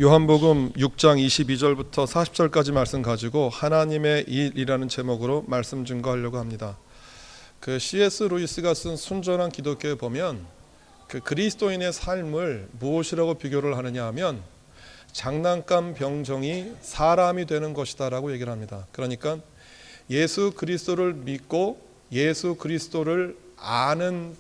요한복음 6장 22절부터 40절까지 말씀 가지고 하나님의 일이라는 제목으로 말씀 증거하려고 합니다. C.S. 루이스가 쓴 순전한 기독교에 보면 그리스도인의 삶을 무엇이라고 비교를 하느냐 하면 장난감 병정이 사람이 되는 것이다 라고 얘기를 합니다. 그러니까 예수 그리스도를 믿고 예수 그리스도를 아는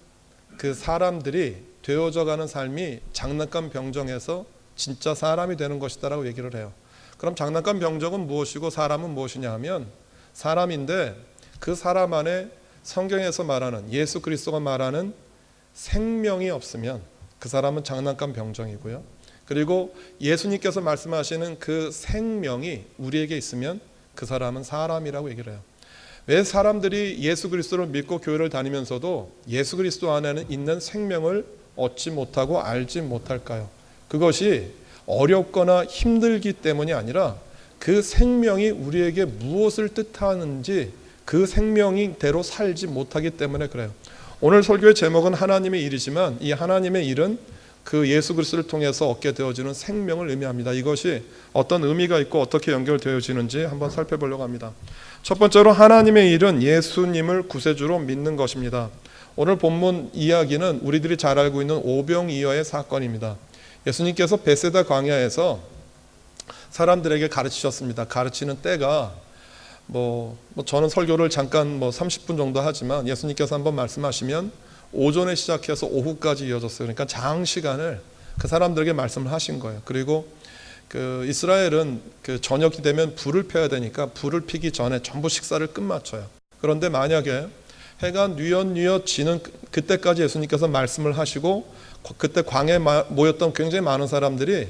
그 사람들이 되어져 가는 삶이 장난감 병정에서 진짜 사람이 되는 것이다 라고 얘기를 해요. 그럼 장난감 병정은 무엇이고 사람은 무엇이냐 하면 사람인데 그 사람 안에 성경에서 말하는 예수 그리스도가 말하는 생명이 없으면 그 사람은 장난감 병정이고요. 그리고 예수님께서 말씀하시는 그 생명이 우리에게 있으면 그 사람은 사람이라고 얘기를 해요. 왜 사람들이 예수 그리스도를 믿고 교회를 다니면서도 예수 그리스도 안에는 있는 생명을 얻지 못하고 알지 못할까요? 그것이 어렵거나 힘들기 때문이 아니라 그 생명이 우리에게 무엇을 뜻하는지 그 생명이대로 살지 못하기 때문에 그래요. 오늘 설교의 제목은 하나님의 일이지만 이 하나님의 일은 그 예수 그리스도를 통해서 얻게 되어지는 생명을 의미합니다. 이것이 어떤 의미가 있고 어떻게 연결되어지는지 한번 살펴보려고 합니다. 첫 번째로 하나님의 일은 예수님을 구세주로 믿는 것입니다. 오늘 본문 이야기는 우리들이 잘 알고 있는 오병이어의 사건입니다. 예수님께서 베세다 광야에서 사람들에게 가르치셨습니다. 가르치는 때가 저는 설교를 잠깐 30분 정도 하지만 예수님께서 한번 말씀하시면 오전에 시작해서 오후까지 이어졌어요. 그러니까 장시간을 그 사람들에게 말씀을 하신 거예요. 그리고 이스라엘은 저녁이 되면 불을 펴야 되니까 불을 피기 전에 전부 식사를 끝마쳐요. 그런데 만약에 해가 뉘엿뉘엿 지는 그때까지 예수님께서 말씀을 하시고 그때 광야에 모였던 굉장히 많은 사람들이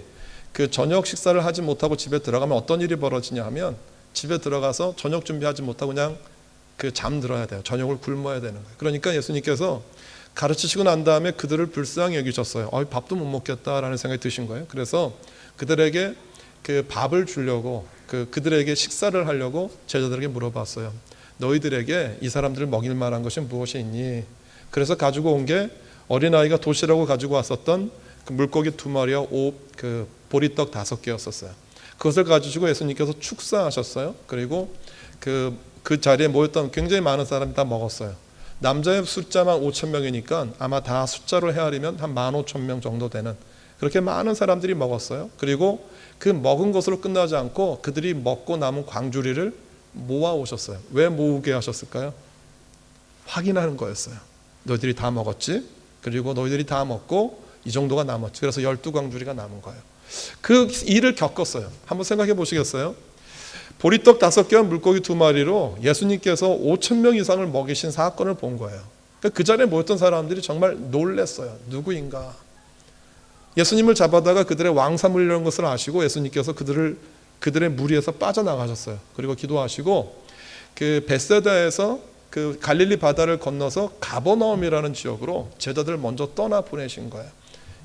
그 저녁 식사를 하지 못하고 집에 들어가면 어떤 일이 벌어지냐 하면 집에 들어가서 저녁 준비하지 못하고 그냥 잠들어야 돼요. 저녁을 굶어야 되는 거예요. 그러니까 예수님께서 가르치시고 난 다음에 그들을 불쌍히 여기셨어요. 밥도 못 먹겠다라는 생각이 드신 거예요. 그래서 그들에게 밥을 주려고 그들에게 식사를 하려고 제자들에게 물어봤어요. 너희들에게 이 사람들을 먹일 만한 것이 무엇이 있니? 그래서 가지고 온 게 어린아이가 도시락으로 가지고 왔었던 물고기 2마리와 보리떡 5개였었어요. 그것을 가지고 예수님께서 축사하셨어요. 그리고 그 자리에 모였던 굉장히 많은 사람이 다 먹었어요. 남자의 숫자만 5,000명이니까 아마 다 숫자로 헤아리면 한 15,000명 정도 되는 그렇게 많은 사람들이 먹었어요. 그리고 그 먹은 것으로 끝나지 않고 그들이 먹고 남은 광주리를 모아 오셨어요. 왜 모으게 하셨을까요? 확인하는 거였어요. 너희들이 다 먹었지? 그리고 너희들이 다 먹고 이 정도가 남았지. 그래서 12광주리가 남은 거예요. 그 일을 겪었어요. 한번 생각해 보시겠어요? 보리떡 5개와 물고기 2마리로 예수님께서 5,000명 이상을 먹이신 사건을 본 거예요. 그 자리에 모였던 사람들이 정말 놀랐어요. 누구인가? 예수님을 잡아다가 그들의 왕 삼으려는 것을 아시고 예수님께서 그들의 무리에서 빠져나가셨어요. 그리고 기도하시고 베세다에서 갈릴리 바다를 건너서 가버나움이라는 지역으로 제자들을 먼저 떠나 보내신 거예요.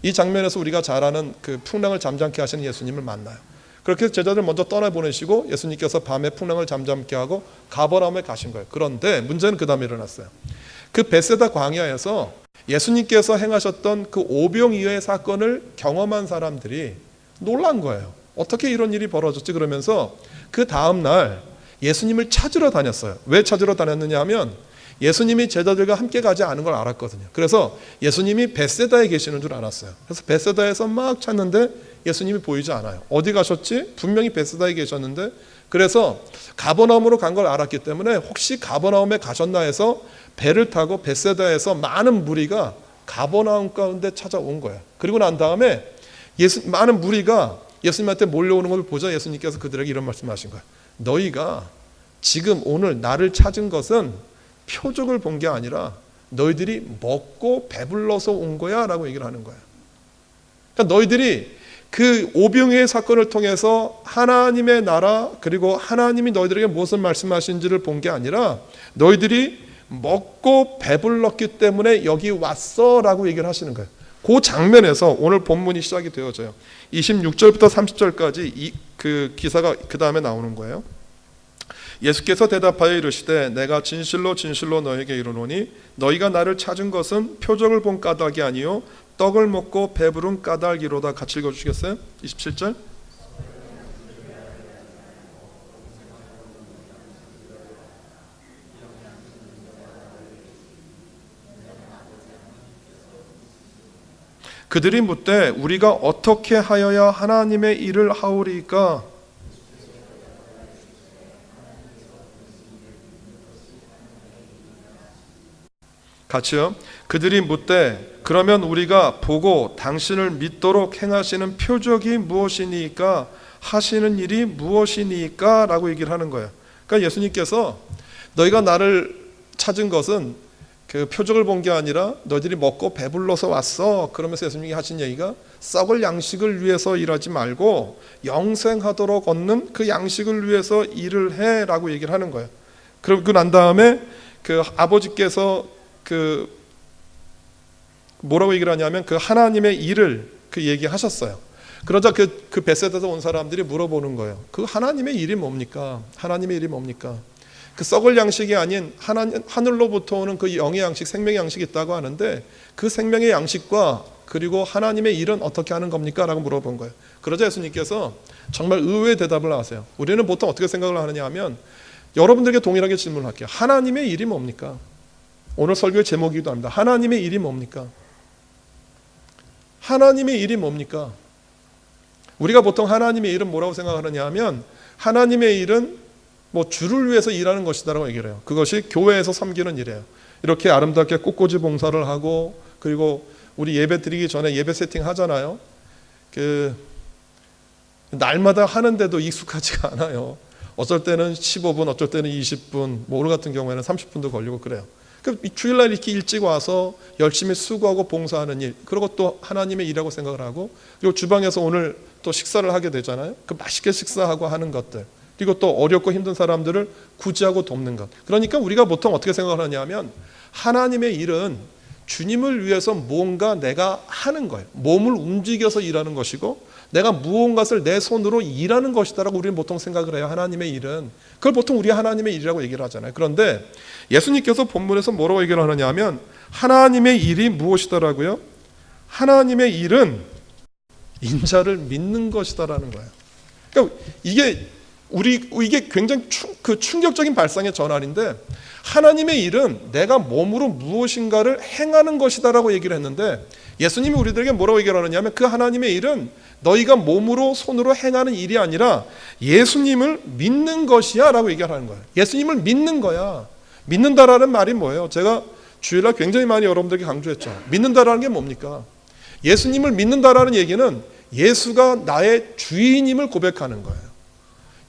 이 장면에서 우리가 잘 아는 풍랑을 잠잠케 하시는 예수님을 만나요. 그렇게 해서 제자들을 먼저 떠나 보내시고 예수님께서 밤에 풍랑을 잠잠케 하고 가버나움에 가신 거예요. 그런데 문제는 그 다음에 일어났어요. 베세다 광야에서 예수님께서 행하셨던 오병이어의 사건을 경험한 사람들이 놀란 거예요. 어떻게 이런 일이 벌어졌지? 그러면서 그 다음 날 예수님을 찾으러 다녔어요. 왜 찾으러 다녔느냐 하면 예수님이 제자들과 함께 가지 않은 걸 알았거든요. 그래서 예수님이 베세다에 계시는 줄 알았어요. 그래서 베세다에서 막 찾는데 예수님이 보이지 않아요. 어디 가셨지? 분명히 베세다에 계셨는데 그래서 가버나움으로 간 걸 알았기 때문에 혹시 가버나움에 가셨나 해서 배를 타고 베세다에서 많은 무리가 가버나움 가운데 찾아온 거예요. 그리고 난 다음에 많은 무리가 예수님한테 몰려오는 걸 보자 예수님께서 그들에게 이런 말씀하신 거예요. 너희가 지금 오늘 나를 찾은 것은 표적을 본 게 아니라 너희들이 먹고 배불러서 온 거야 라고 얘기를 하는 거예요. 그러니까 너희들이 오병이어의 사건을 통해서 하나님의 나라 그리고 하나님이 너희들에게 무엇을 말씀하신지를 본 게 아니라 너희들이 먹고 배불렀기 때문에 여기 왔어 라고 얘기를 하시는 거예요. 그 장면에서 오늘 본문이 시작이 되어져요. 26절부터 30절까지 기사가 그 다음에 나오는 거예요. 예수께서 대답하여 이르시되 내가 진실로 진실로 너에게 이르노니 너희가 나를 찾은 것은 표적을 본 까닭이 아니요 떡을 먹고 배부른 까닭이로다. 같이 읽어주시겠어요? 27절 그들이 묻되 우리가 어떻게 하여야 하나님의 일을 하오리까? 같이요. 그들이 묻되 그러면 우리가 보고 당신을 믿도록 행하시는 표적이 무엇이니까, 하시는 일이 무엇이니까? 라고 얘기를 하는 거예요. 그러니까 예수님께서 너희가 나를 찾은 것은 그 표적을 본 게 아니라 너희들이 먹고 배불러서 왔어. 그러면서 예수님이 하신 얘기가 썩을 양식을 위해서 일하지 말고 영생하도록 얻는 그 양식을 위해서 일을 해 라고 얘기를 하는 거예요. 그러고 난 다음에 그 아버지께서 그 뭐라고 얘기를 하냐면 그 하나님의 일을 그 얘기하셨어요. 그러자 그 베세다에서 온 사람들이 물어보는 거예요. 그 하나님의 일이 뭡니까? 하나님의 일이 뭡니까? 그 썩을 양식이 아닌 하늘로부터 오는 그 영의 양식, 생명의 양식이 있다고 하는데 그 생명의 양식과 그리고 하나님의 일은 어떻게 하는 겁니까? 라고 물어본 거예요. 그러자 예수님께서 정말 의외의 대답을 하세요. 우리는 보통 어떻게 생각을 하느냐 하면 여러분들에게 동일하게 질문할게요. 하나님의 일이 뭡니까? 오늘 설교의 제목이기도 합니다. 하나님의 일이 뭡니까? 하나님의 일이 뭡니까? 우리가 보통 하나님의 일은 뭐라고 생각하느냐 하면 하나님의 일은 뭐 주를 위해서 일하는 것이다라고 얘기를 해요. 그것이 교회에서 섬기는 일이에요. 이렇게 아름답게 꽃꽂이 봉사를 하고 그리고 우리 예배 드리기 전에 예배 세팅 하잖아요. 그 날마다 하는데도 익숙하지가 않아요. 어쩔 때는 15분, 어쩔 때는 20분, 뭐 오늘 같은 경우에는 30분도 걸리고 그래요. 그 주일날 이렇게 일찍 와서 열심히 수고하고 봉사하는 일, 그리고 또 하나님의 일이라고 생각을 하고, 그리고 주방에서 오늘 또 식사를 하게 되잖아요. 그 맛있게 식사하고 하는 것들, 그리고 또 어렵고 힘든 사람들을 구제하고 돕는 것. 그러니까 우리가 보통 어떻게 생각을 하냐면 하나님의 일은 주님을 위해서 뭔가 내가 하는 거예요. 몸을 움직여서 일하는 것이고 내가 무언가를 내 손으로 일하는 것이다라고 우리는 보통 생각을 해요. 하나님의 일은. 그걸 보통 우리 하나님의 일이라고 얘기를 하잖아요. 그런데 예수님께서 본문에서 뭐라고 얘기를 하느냐 하면 하나님의 일이 무엇이더라고요? 하나님의 일은 인자를 믿는 것이다라는 거예요. 그러니까 이게 굉장히 충격적인 발상의 전환인데, 하나님의 일은 내가 몸으로 무엇인가를 행하는 것이다라고 얘기를 했는데 예수님이 우리들에게 뭐라고 얘기를 하느냐면 그 하나님의 일은 너희가 몸으로 손으로 행하는 일이 아니라 예수님을 믿는 것이야 라고 얘기를 하는 거예요. 예수님을 믿는 거야. 믿는다라는 말이 뭐예요? 제가 주일날 굉장히 많이 여러분들에게 강조했죠. 믿는다라는 게 뭡니까? 예수님을 믿는다라는 얘기는 예수가 나의 주인임을 고백하는 거예요.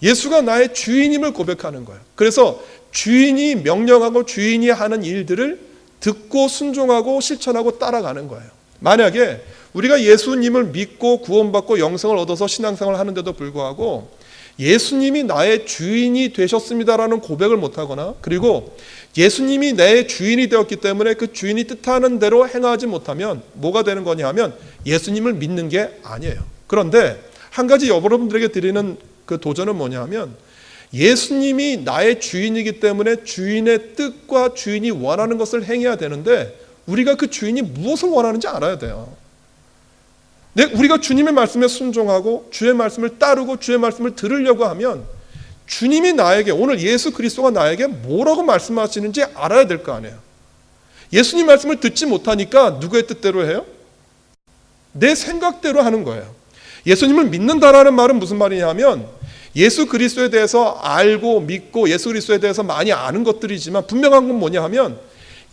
예수가 나의 주인임을 고백하는 거예요. 그래서 주인이 명령하고 주인이 하는 일들을 듣고 순종하고 실천하고 따라가는 거예요. 만약에 우리가 예수님을 믿고 구원받고 영생을 얻어서 신앙생활을 하는데도 불구하고 예수님이 나의 주인이 되셨습니다라는 고백을 못하거나, 그리고 예수님이 내 주인이 되었기 때문에 그 주인이 뜻하는 대로 행하지 못하면 뭐가 되는 거냐 하면 예수님을 믿는 게 아니에요. 그런데 한 가지 여러분들에게 드리는 그 도전은 뭐냐 하면 예수님이 나의 주인이기 때문에 주인의 뜻과 주인이 원하는 것을 행해야 되는데 우리가 그 주인이 무엇을 원하는지 알아야 돼요. 우리가 주님의 말씀에 순종하고 주의 말씀을 따르고 주의 말씀을 들으려고 하면 주님이 나에게, 오늘 예수 그리스도가 나에게 뭐라고 말씀하시는지 알아야 될 거 아니에요. 예수님 말씀을 듣지 못하니까 누구의 뜻대로 해요? 내 생각대로 하는 거예요. 예수님을 믿는다라는 말은 무슨 말이냐면 예수 그리스도에 대해서 알고 믿고 예수 그리스도에 대해서 많이 아는 것들이지만 분명한 건 뭐냐 하면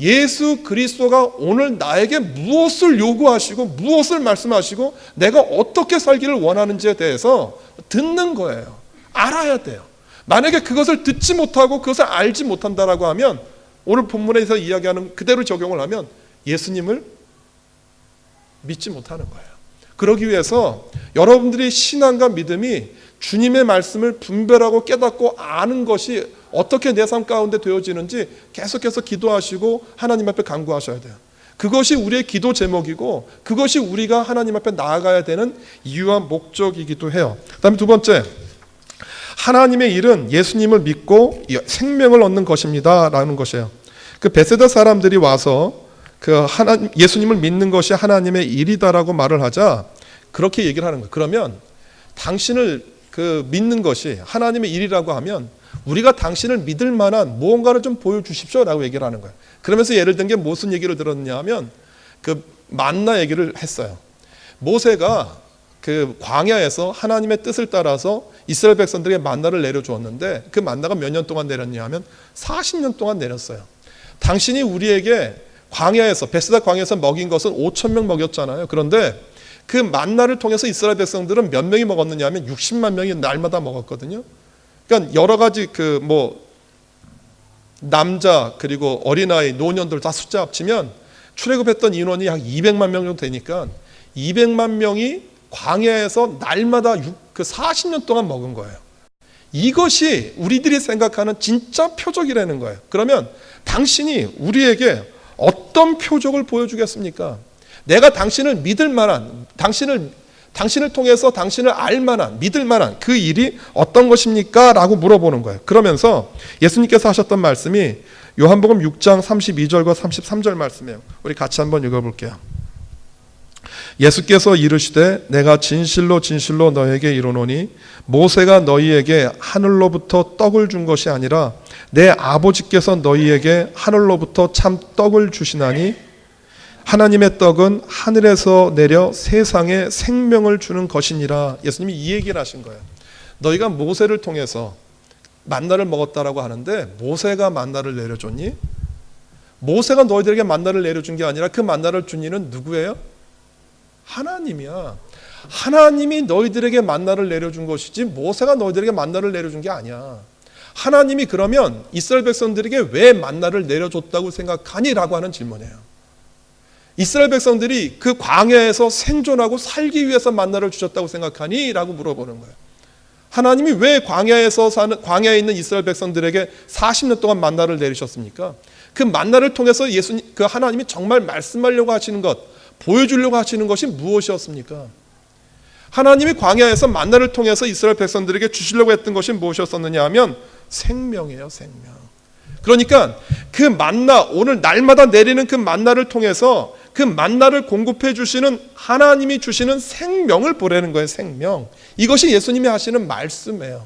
예수 그리스도가 오늘 나에게 무엇을 요구하시고 무엇을 말씀하시고 내가 어떻게 살기를 원하는지에 대해서 듣는 거예요. 알아야 돼요. 만약에 그것을 듣지 못하고 그것을 알지 못한다라고 하면 오늘 본문에서 이야기하는 그대로 적용을 하면 예수님을 믿지 못하는 거예요. 그러기 위해서 여러분들이 신앙과 믿음이 주님의 말씀을 분별하고 깨닫고 아는 것이 어떻게 내 삶 가운데 되어지는지 계속해서 기도하시고 하나님 앞에 간구하셔야 돼요. 그것이 우리의 기도 제목이고 그것이 우리가 하나님 앞에 나아가야 되는 이유와 목적이기도 해요. 그다음에 두 번째, 하나님의 일은 예수님을 믿고 생명을 얻는 것입니다 라는 것이에요. 그 베세다 사람들이 와서 예수님을 믿는 것이 하나님의 일이다라고 말을 하자 그렇게 얘기를 하는 거예요. 그러면 당신을 믿는 것이 하나님의 일이라고 하면 우리가 당신을 믿을 만한 무언가를 좀 보여주십시오 라고 얘기를 하는 거예요. 그러면서 예를 든 게 무슨 얘기를 들었냐 하면 그 만나 얘기를 했어요. 모세가 그 광야에서 하나님의 뜻을 따라서 이스라엘 백성들에게 만나를 내려주었는데 그 만나가 몇 년 동안 내렸냐 하면 40년 동안 내렸어요. 당신이 우리에게 광야에서 베스다 광야에서 먹인 것은 5천 명 먹였잖아요. 그런데 그 만나를 통해서 이스라엘 백성들은 몇 명이 먹었느냐 하면 60만 명이 날마다 먹었거든요. 그러니까 여러 가지 남자 그리고 어린아이 노년들 다 숫자 합치면 출애굽했던 인원이 약 200만 명 정도 되니까 200만 명이 광야에서 날마다 40년 동안 먹은 거예요. 이것이 우리들이 생각하는 진짜 표적이라는 거예요. 그러면 당신이 우리에게 어떤 표적을 보여주겠습니까? 내가 당신을 믿을 만한, 당신을 통해서 당신을 알 만한, 믿을 만한 그 일이 어떤 것입니까? 라고 물어보는 거예요. 그러면서 예수님께서 하셨던 말씀이 요한복음 6장 32절과 33절 말씀이에요. 우리 같이 한번 읽어볼게요. 예수께서 이르시되 내가 진실로 진실로 너에게 이르노니 모세가 너희에게 하늘로부터 떡을 준 것이 아니라 내 아버지께서 너희에게 하늘로부터 참 떡을 주시나니 하나님의 떡은 하늘에서 내려 세상에 생명을 주는 것이니라. 예수님이 이 얘기를 하신 거예요. 너희가 모세를 통해서 만나를 먹었다라고 하는데 모세가 만나를 내려줬니? 모세가 너희들에게 만나를 내려준 게 아니라 그 만나를 준 이는 누구예요? 하나님이야. 하나님이 너희들에게 만나를 내려준 것이지 모세가 너희들에게 만나를 내려준 게 아니야. 하나님이 그러면 이스라엘 백성들에게 왜 만나를 내려줬다고 생각하니? 라고 하는 질문이에요. 이스라엘 백성들이 그 광야에서 생존하고 살기 위해서 만나를 주셨다고 생각하니? 라고 물어보는 거예요. 하나님이 왜 광야에 있는 이스라엘 백성들에게 40년 동안 만나를 내리셨습니까? 그 만나를 통해서 그 하나님이 정말 말씀하려고 하시는 것, 보여주려고 하시는 것이 무엇이었습니까? 하나님이 광야에서 만나를 통해서 이스라엘 백성들에게 주시려고 했던 것이 무엇이었느냐 하면 생명이에요, 생명. 그러니까 그 만나, 오늘 날마다 내리는 그 만나를 통해서 그 만나를 공급해 주시는 하나님이 주시는 생명을 보라는 거예요, 생명. 이것이 예수님이 하시는 말씀이에요.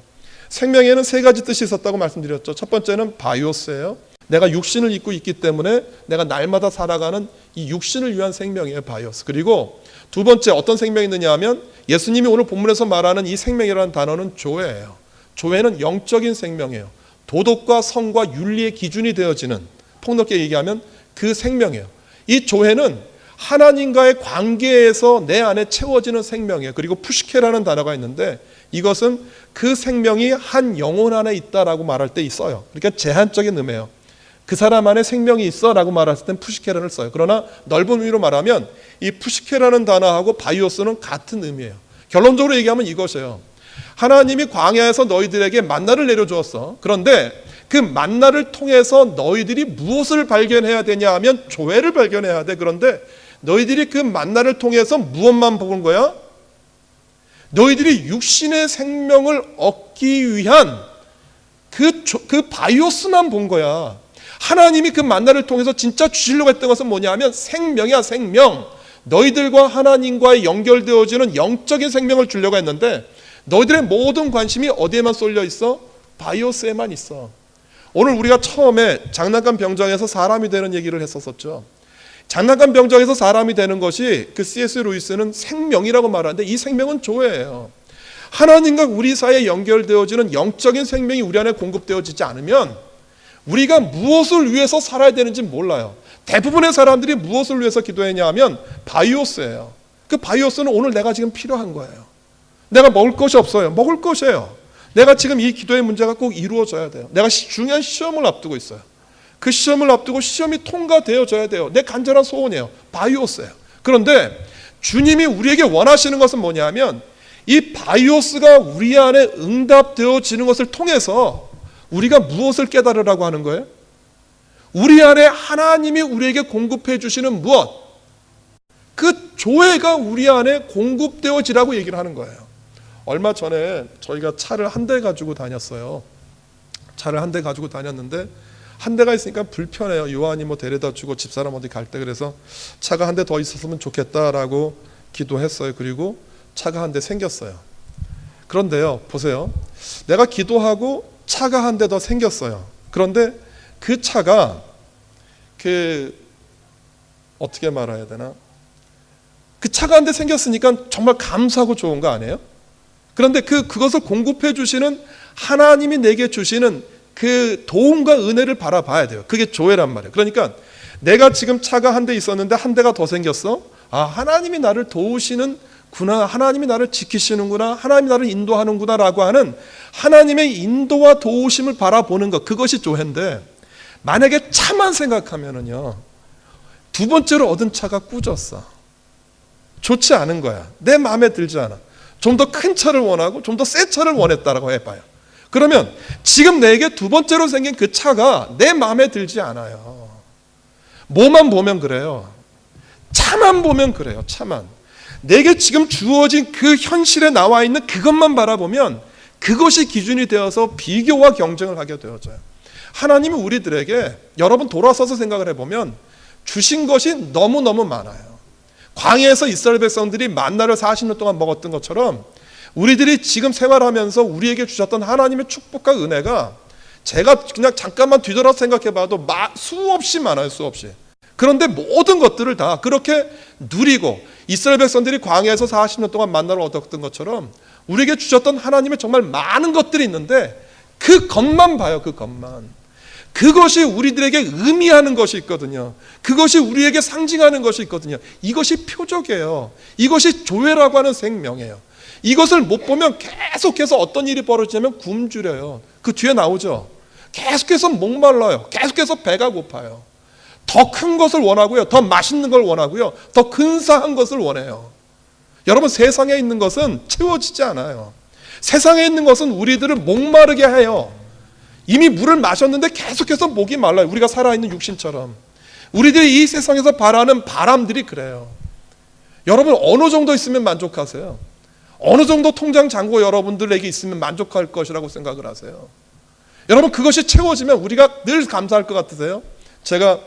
생명에는 세 가지 뜻이 있었다고 말씀드렸죠. 첫 번째는 바이오스예요. 내가 육신을 입고 있기 때문에 내가 날마다 살아가는 이 육신을 위한 생명이에요, 바이오스. 그리고 두 번째 어떤 생명이 있느냐 하면 예수님이 오늘 본문에서 말하는 이 생명이라는 단어는 조회예요. 조회는 영적인 생명이에요. 도덕과 성과 윤리의 기준이 되어지는, 폭넓게 얘기하면 그 생명이에요. 이 조회는 하나님과의 관계에서 내 안에 채워지는 생명이에요. 그리고 푸시케라는 단어가 있는데 이것은 그 생명이 한 영혼 안에 있다라고 말할 때 있어요. 그러니까 제한적인 의미예요. 그 사람 안에 생명이 있어 라고 말했을 땐 푸시케라를 써요. 그러나 넓은 의미로 말하면 이 푸시케라는 단어하고 바이오스는 같은 의미예요. 결론적으로 얘기하면 이것이에요. 하나님이 광야에서 너희들에게 만나를 내려주었어. 그런데 그 만나를 통해서 너희들이 무엇을 발견해야 되냐 하면 조회를 발견해야 돼. 그런데 너희들이 그 만나를 통해서 무엇만 보는 거야? 너희들이 육신의 생명을 얻기 위한 그 바이오스만 본 거야. 하나님이 그 만나를 통해서 진짜 주시려고 했던 것은 뭐냐 하면 생명이야, 생명. 너희들과 하나님과의 연결되어지는 영적인 생명을 주려고 했는데 너희들의 모든 관심이 어디에만 쏠려 있어? 바이오스에만 있어. 오늘 우리가 처음에 장난감 병정에서 사람이 되는 얘기를 했었죠. 장난감 병정에서 사람이 되는 것이 그 C.S. 루이스는 생명이라고 말하는데 이 생명은 조회예요. 하나님과 우리 사이에 연결되어지는 영적인 생명이 우리 안에 공급되어지지 않으면 우리가 무엇을 위해서 살아야 되는지 몰라요. 대부분의 사람들이 무엇을 위해서 기도했냐 하면 바이오스예요. 그 바이오스는 오늘 내가 지금 필요한 거예요. 내가 먹을 것이 없어요. 먹을 것이에요. 내가 지금 이 기도의 문제가 꼭 이루어져야 돼요. 내가 중요한 시험을 앞두고 있어요. 그 시험을 앞두고 시험이 통과되어져야 돼요. 내 간절한 소원이에요. 바이오스예요. 그런데 주님이 우리에게 원하시는 것은 뭐냐 하면 이 바이오스가 우리 안에 응답되어지는 것을 통해서 우리가 무엇을 깨달으라고 하는 거예요? 우리 안에 하나님이 우리에게 공급해 주시는 무엇? 그 조회가 우리 안에 공급되어지라고 얘기를 하는 거예요. 얼마 전에 저희가 차를 한 대 가지고 다녔어요. 차를 한 대 가지고 다녔는데 한 대가 있으니까 불편해요. 요한이 데려다 주고 집사람 어디 갈 때 그래서 차가 한 대 더 있었으면 좋겠다라고 기도했어요. 그리고 차가 한 대 생겼어요. 그런데요, 보세요. 내가 기도하고 차가 한 대 더 생겼어요. 그런데 그 차가 어떻게 말해야 되나? 그 차가 한 대 생겼으니까 정말 감사하고 좋은 거 아니에요? 그런데 그것을 공급해 주시는 하나님이 내게 주시는 그 도움과 은혜를 바라봐야 돼요. 그게 조회란 말이에요. 그러니까 내가 지금 차가 한 대 있었는데 한 대가 더 생겼어. 아, 하나님이 나를 도우시는구나, 하나님이 나를 지키시는구나, 하나님이 나를 인도하는구나 라고 하는 하나님의 인도와 도우심을 바라보는 것, 그것이 조회인데, 만약에 차만 생각하면은요, 두 번째로 얻은 차가 꾸졌어. 좋지 않은 거야. 내 마음에 들지 않아. 좀 더 큰 차를 원하고 좀 더 새 차를 원했다라고 해봐요. 그러면 지금 내게 두 번째로 생긴 그 차가 내 마음에 들지 않아요. 뭐만 보면 그래요. 차만 보면 그래요. 차만. 내게 지금 주어진 그 현실에 나와 있는 그것만 바라보면 그것이 기준이 되어서 비교와 경쟁을 하게 되어져요. 하나님이 우리들에게, 여러분 돌아서서 생각을 해보면 주신 것이 너무너무 많아요. 광야에서 이스라엘 백성들이 만나를 40년 동안 먹었던 것처럼 우리들이 지금 생활하면서 우리에게 주셨던 하나님의 축복과 은혜가, 제가 그냥 잠깐만 뒤돌아서 생각해봐도 수없이 많아요. 수없이. 그런데 모든 것들을 다 그렇게 누리고 이스라엘 백성들이 광야에서 40년 동안 만나를 얻었던 것처럼 우리에게 주셨던 하나님의 정말 많은 것들이 있는데, 그 것만 봐요. 그 것만. 그것이 우리들에게 의미하는 것이 있거든요. 그것이 우리에게 상징하는 것이 있거든요. 이것이 표적이에요. 이것이 조회라고 하는 생명이에요. 이것을 못 보면 계속해서 어떤 일이 벌어지냐면 굶주려요. 그 뒤에 나오죠. 계속해서 목말라요. 계속해서 배가 고파요. 더 큰 것을 원하고요. 더 맛있는 걸 원하고요. 더 근사한 것을 원해요. 여러분, 세상에 있는 것은 채워지지 않아요. 세상에 있는 것은 우리들을 목마르게 해요. 이미 물을 마셨는데 계속해서 목이 말라요. 우리가 살아있는 육신처럼. 우리들이 이 세상에서 바라는 바람들이 그래요. 여러분, 어느 정도 있으면 만족하세요? 어느 정도 통장 잔고 여러분들에게 있으면 만족할 것이라고 생각을 하세요? 여러분, 그것이 채워지면 우리가 늘 감사할 것 같으세요? 제가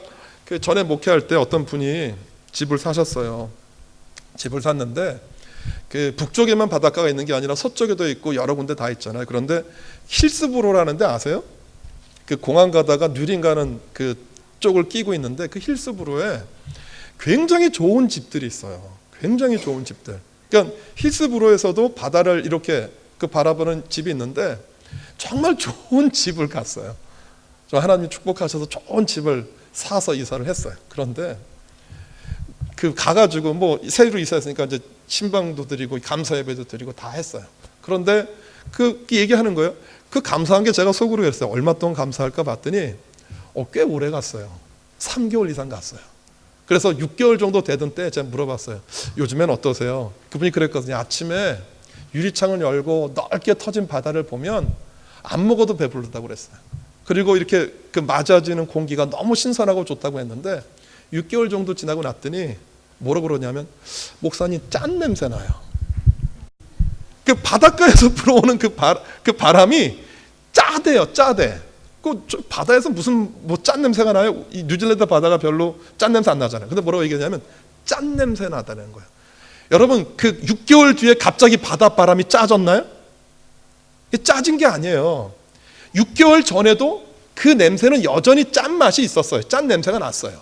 그 전에 목회할 때 어떤 분이 집을 사셨어요. 집을 샀는데 그 북쪽에만 바닷가가 있는 게 아니라 서쪽에도 있고 여러 군데 다 있잖아요. 그런데 힐스브로라는 데 아세요? 그 공항 가다가 뉴린 가는 그 쪽을 끼고 있는데, 그 힐스브로에 굉장히 좋은 집들이 있어요. 굉장히 좋은 집들. 그러니까 힐스브로에서도 바다를 이렇게 그 바라보는 집이 있는데 정말 좋은 집을 갔어요. 하나님 축복하셔서 좋은 집을 사서 이사를 했어요. 그런데 그 가가지고 뭐 새로 이사했으니까 이제 신방도 드리고 감사 예배도 드리고 다 했어요. 그런데 그 얘기하는 거예요. 그 감사한 게 제가 속으로 그랬어요. 얼마 동안 감사할까 봤더니 꽤 오래 갔어요. 3개월 이상 갔어요. 그래서 6개월 정도 되던 때 제가 물어봤어요. 요즘엔 어떠세요? 그분이 그랬거든요. 아침에 유리창을 열고 넓게 터진 바다를 보면 안 먹어도 배부르다고 그랬어요. 그리고 이렇게 그 맞아지는 공기가 너무 신선하고 좋다고 했는데 6개월 정도 지나고 났더니 뭐라고 그러냐면, 목사님 짠 냄새 나요. 그 바닷가에서 불어오는 그 바람이 짜대요. 짜대. 그 바다에서 무슨 뭐 짠 냄새가 나요? 이 뉴질랜드 바다가 별로 짠 냄새 안 나잖아요. 근데 뭐라고 얘기하냐면 짠 냄새 나다는 거예요. 여러분, 그 6개월 뒤에 갑자기 바닷바람이 짜졌나요? 짜진 게 아니에요. 6개월 전에도 그 냄새는 여전히 짠맛이 있었어요. 짠 냄새가 났어요.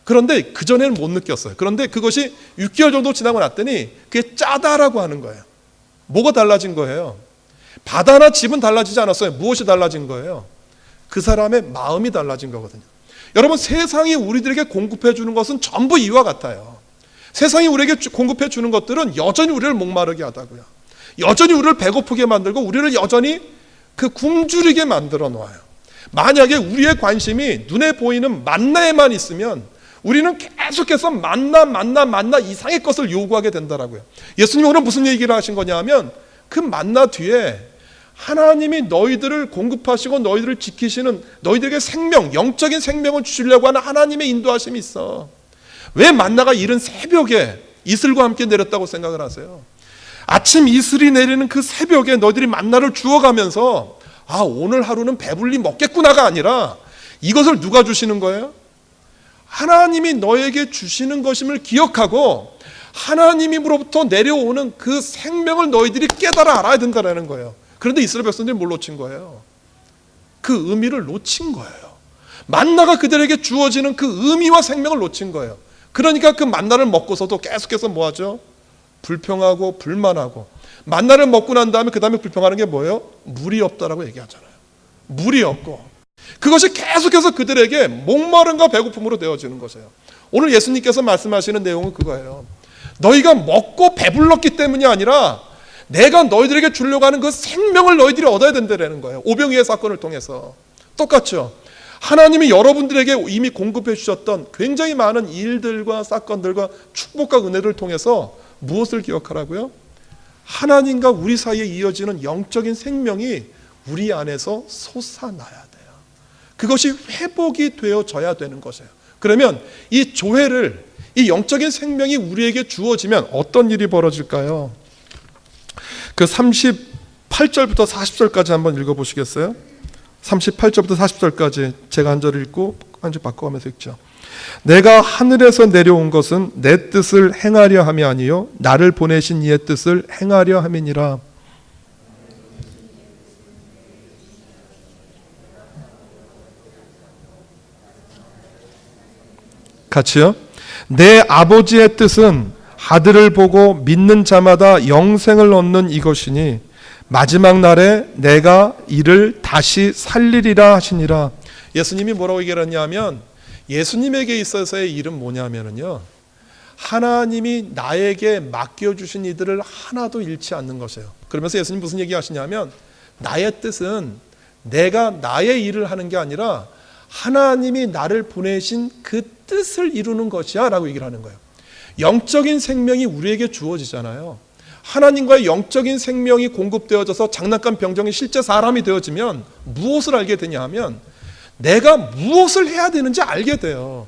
그런데 그전에는 못 느꼈어요. 그런데 그것이 6개월 정도 지나고 났더니 그게 짜다라고 하는 거예요. 뭐가 달라진 거예요? 바다나 집은 달라지지 않았어요. 무엇이 달라진 거예요? 그 사람의 마음이 달라진 거거든요. 여러분, 세상이 우리들에게 공급해 주는 것은 전부 이와 같아요. 세상이 우리에게 공급해 주는 것들은 여전히 우리를 목마르게 하다고요. 여전히 우리를 배고프게 만들고 우리를 여전히 그 굶주리게 만들어 놓아요. 만약에 우리의 관심이 눈에 보이는 만나에만 있으면 우리는 계속해서 만나 이상의 것을 요구하게 된다라고요. 예수님 오늘 무슨 얘기를 하신 거냐 하면, 그 만나 뒤에 하나님이 너희들을 공급하시고 너희들을 지키시는, 너희들에게 생명, 영적인 생명을 주시려고 하는 하나님의 인도하심이 있어. 왜 만나가 이른 새벽에 이슬과 함께 내렸다고 생각을 하세요? 아침 이슬이 내리는 그 새벽에 너희들이 만나를 주워가면서 아, 오늘 하루는 배불리 먹겠구나가 아니라, 이것을 누가 주시는 거예요? 하나님이 너에게 주시는 것임을 기억하고 하나님으로부터 내려오는 그 생명을 너희들이 깨달아 알아야 된다는 거예요. 그런데 이스라엘 백성들이 뭘 놓친 거예요? 그 의미를 놓친 거예요. 만나가 그들에게 주어지는 그 의미와 생명을 놓친 거예요. 그러니까 그 만나를 먹고서도 계속해서 뭐하죠? 불평하고 불만하고. 만나를 먹고 난 다음에 그 다음에 불평하는 게 뭐예요? 물이 없다라고 얘기하잖아요. 물이 없고. 그것이 계속해서 그들에게 목마름과 배고픔으로 되어지는 것이에요. 오늘 예수님께서 말씀하시는 내용은 그거예요. 너희가 먹고 배불렀기 때문이 아니라 내가 너희들에게 주려고 하는 그 생명을 너희들이 얻어야 된다는 거예요. 오병이의 사건을 통해서. 똑같죠. 하나님이 여러분들에게 이미 공급해 주셨던 굉장히 많은 일들과 사건들과 축복과 은혜를 통해서 무엇을 기억하라고요? 하나님과 우리 사이에 이어지는 영적인 생명이 우리 안에서 솟아나야 돼요. 그것이 회복이 되어져야 되는 것이에요. 그러면 이 조회를, 이 영적인 생명이 우리에게 주어지면 어떤 일이 벌어질까요? 그 38절부터 40절까지 한번 읽어보시겠어요? 38절부터 40절까지 제가 한 절 읽고 한 절 바꿔가면서 읽죠. 내가 하늘에서 내려온 것은 내 뜻을 행하려 함이 아니요 나를 보내신 이의 뜻을 행하려 함이니라. 같이요. 내 아버지의 뜻은 아들을 보고 믿는 자마다 영생을 얻는 이것이니 마지막 날에 내가 이를 다시 살리리라 하시니라. 예수님이 뭐라고 얘기하냐면 예수님에게 있어서의 일은 뭐냐면요, 하나님이 나에게 맡겨주신 이들을 하나도 잃지 않는 것이에요. 그러면서 예수님 무슨 얘기 하시냐면 나의 뜻은 내가 나의 일을 하는 게 아니라 하나님이 나를 보내신 그 뜻을 이루는 것이야 라고 얘기를 하는 거예요. 영적인 생명이 우리에게 주어지잖아요. 하나님과의 영적인 생명이 공급되어져서 장난감 병정이 실제 사람이 되어지면 무엇을 알게 되냐 하면 내가 무엇을 해야 되는지 알게 돼요.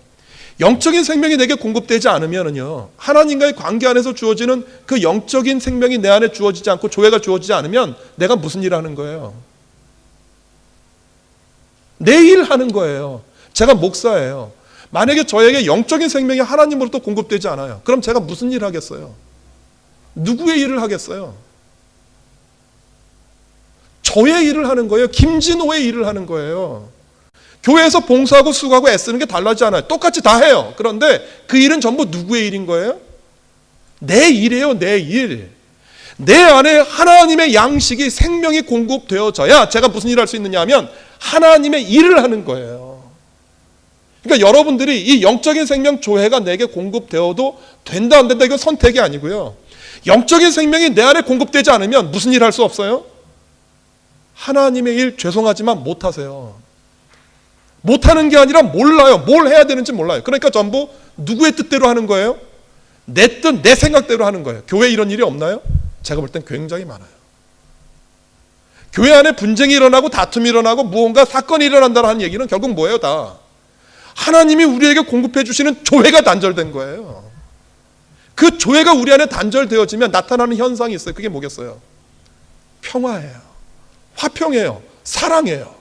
영적인 생명이 내게 공급되지 않으면요, 하나님과의 관계 안에서 주어지는 그 영적인 생명이 내 안에 주어지지 않고 조회가 주어지지 않으면 내가 무슨 일을 하는 거예요? 내 일 하는 거예요. 제가 목사예요. 만약에 저에게 영적인 생명이 하나님으로부터 공급되지 않아요. 그럼 제가 무슨 일을 하겠어요? 누구의 일을 하겠어요? 저의 일을 하는 거예요. 김진호의 일을 하는 거예요. 교회에서 봉사하고 수고하고 애쓰는 게 달라지지 않아요. 똑같이 다 해요. 그런데 그 일은 전부 누구의 일인 거예요? 내 일이에요. 내 일. 내 안에 하나님의 양식이 생명이 공급되어져야 제가 무슨 일을 할 수 있느냐 하면 하나님의 일을 하는 거예요. 그러니까 여러분들이 이 영적인 생명 조회가 내게 공급되어도 된다 안 된다 이건 선택이 아니고요, 영적인 생명이 내 안에 공급되지 않으면 무슨 일 할 수 없어요? 하나님의 일 죄송하지만 못하세요. 못하는 게 아니라 몰라요. 뭘 해야 되는지 몰라요. 그러니까 전부 누구의 뜻대로 하는 거예요? 내 뜻, 내 생각대로 하는 거예요. 교회에 이런 일이 없나요? 제가 볼 땐 굉장히 많아요. 교회 안에 분쟁이 일어나고 다툼이 일어나고 무언가 사건이 일어난다는 얘기는 결국 뭐예요? 다 하나님이 우리에게 공급해 주시는 조회가 단절된 거예요. 그 조회가 우리 안에 단절되어지면 나타나는 현상이 있어요. 그게 뭐겠어요? 평화예요. 화평이에요. 사랑이에요.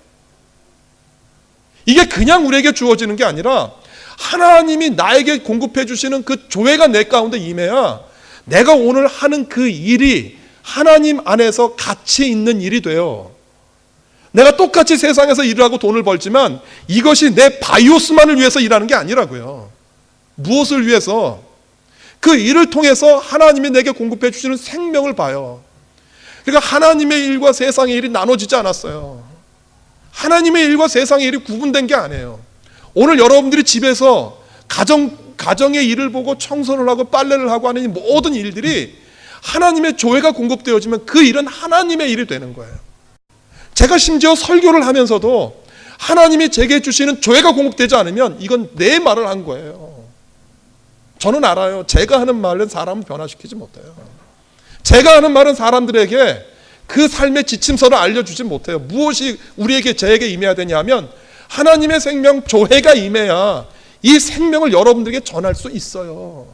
이게 그냥 우리에게 주어지는 게 아니라 하나님이 나에게 공급해 주시는 그 조회가 내 가운데 임해야 내가 오늘 하는 그 일이 하나님 안에서 가치 있는 일이 돼요. 내가 똑같이 세상에서 일을 하고 돈을 벌지만 이것이 내 바이오스만을 위해서 일하는 게 아니라고요. 무엇을 위해서? 그 일을 통해서 하나님이 내게 공급해 주시는 생명을 봐요. 그러니까 하나님의 일과 세상의 일이 나눠지지 않았어요. 하나님의 일과 세상의 일이 구분된 게 아니에요. 오늘 여러분들이 집에서 가정의 일을 보고 청소를 하고 빨래를 하고 하는 이 모든 일들이 하나님의 조회가 공급되어지면 그 일은 하나님의 일이 되는 거예요. 제가 심지어 설교를 하면서도 하나님이 제게 주시는 조회가 공급되지 않으면 이건 내 말을 한 거예요. 저는 알아요. 제가 하는 말은 사람을 변화시키지 못해요. 제가 하는 말은 사람들에게 그 삶의 지침서를 알려주지 못해요. 무엇이 저에게 임해야 되냐면 하나님의 생명 조회가 임해야 이 생명을 여러분들에게 전할 수 있어요.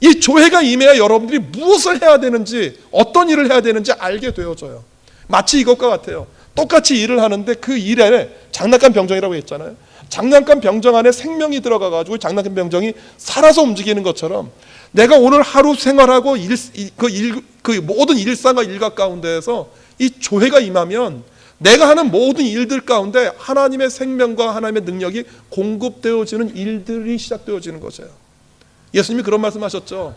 이 조회가 임해야 여러분들이 무엇을 해야 되는지, 어떤 일을 해야 되는지 알게 되어져요. 마치 이것과 같아요. 똑같이 일을 하는데 그 일에 장난감 병정이라고 했잖아요. 장난감 병정 안에 생명이 들어가가지고 장난감 병정이 살아서 움직이는 것처럼 내가 오늘 하루 생활하고 그 모든 일상과 일각 가운데에서 이 조회가 임하면 내가 하는 모든 일들 가운데 하나님의 생명과 하나님의 능력이 공급되어지는 일들이 시작되어지는 것이에요. 예수님이 그런 말씀하셨죠.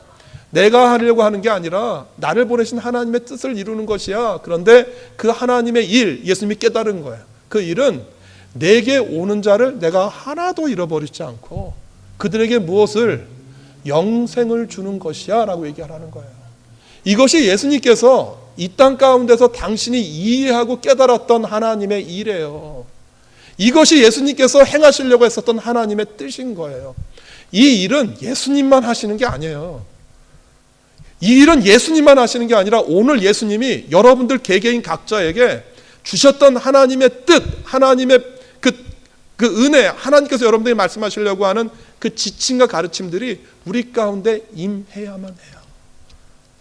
내가 하려고 하는 게 아니라 나를 보내신 하나님의 뜻을 이루는 것이야. 그런데 그 하나님의 일, 예수님이 깨달은 거예요. 그 일은 내게 오는 자를 내가 하나도 잃어버리지 않고 그들에게 무엇을? 영생을 주는 것이야 라고 얘기하라는 거예요. 이것이 예수님께서 이 땅 가운데서 당신이 이해하고 깨달았던 하나님의 일이에요. 이것이 예수님께서 행하시려고 했었던 하나님의 뜻인 거예요. 이 일은 예수님만 하시는 게 아니에요. 이 일은 예수님만 하시는 게 아니라 오늘 예수님이 여러분들 개개인 각자에게 주셨던 하나님의 뜻, 하나님의 그 은혜, 하나님께서 여러분들에게 말씀하시려고 하는 그 지침과 가르침들이 우리 가운데 임해야만 해요.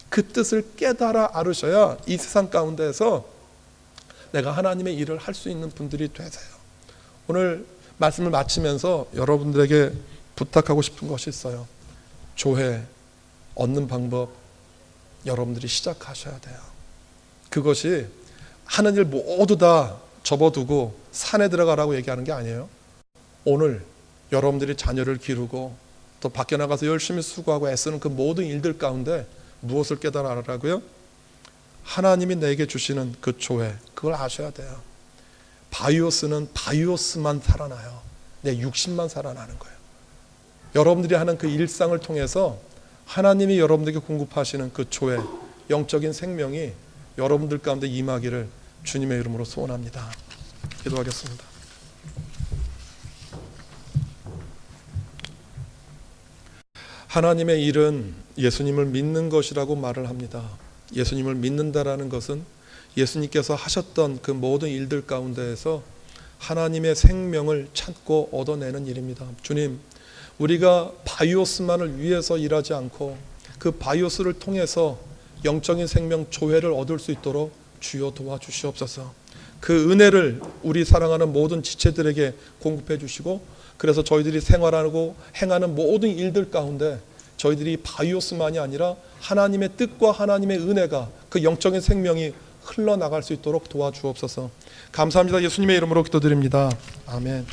그 뜻을 깨달아 알으셔야 이 세상 가운데에서 내가 하나님의 일을 할 수 있는 분들이 되세요. 오늘 말씀을 마치면서 여러분들에게 부탁하고 싶은 것이 있어요. 조회, 얻는 방법 여러분들이 시작하셔야 돼요. 그것이 하는 일 모두 다 접어두고 산에 들어가라고 얘기하는 게 아니에요. 오늘 여러분들이 자녀를 기르고 또 밖에 나가서 열심히 수고하고 애쓰는 그 모든 일들 가운데 무엇을 깨달아 알아라고요? 하나님이 내게 주시는 그 조회, 그걸 아셔야 돼요. 바이오스는 바이오스만 살아나요. 내 육신만 살아나는 거예요. 여러분들이 하는 그 일상을 통해서 하나님이 여러분들에게 공급하시는 그 조회, 영적인 생명이 여러분들 가운데 임하기를 주님의 이름으로 소원합니다. 기도하겠습니다. 하나님의 일은 예수님을 믿는 것이라고 말을 합니다. 예수님을 믿는다라는 것은 예수님께서 하셨던 그 모든 일들 가운데에서 하나님의 생명을 찾고 얻어내는 일입니다. 주님, 우리가 바이오스만을 위해서 일하지 않고 그 바이오스를 통해서 영적인 생명 조회를 얻을 수 있도록 주여 도와주시옵소서. 그 은혜를 우리 사랑하는 모든 지체들에게 공급해 주시고, 그래서 저희들이 생활하고 행하는 모든 일들 가운데 저희들이 바이오스만이 아니라 하나님의 뜻과 하나님의 은혜가 그 영적인 생명이 흘러나갈 수 있도록 도와주옵소서. 감사합니다. 예수님의 이름으로 기도드립니다. 아멘.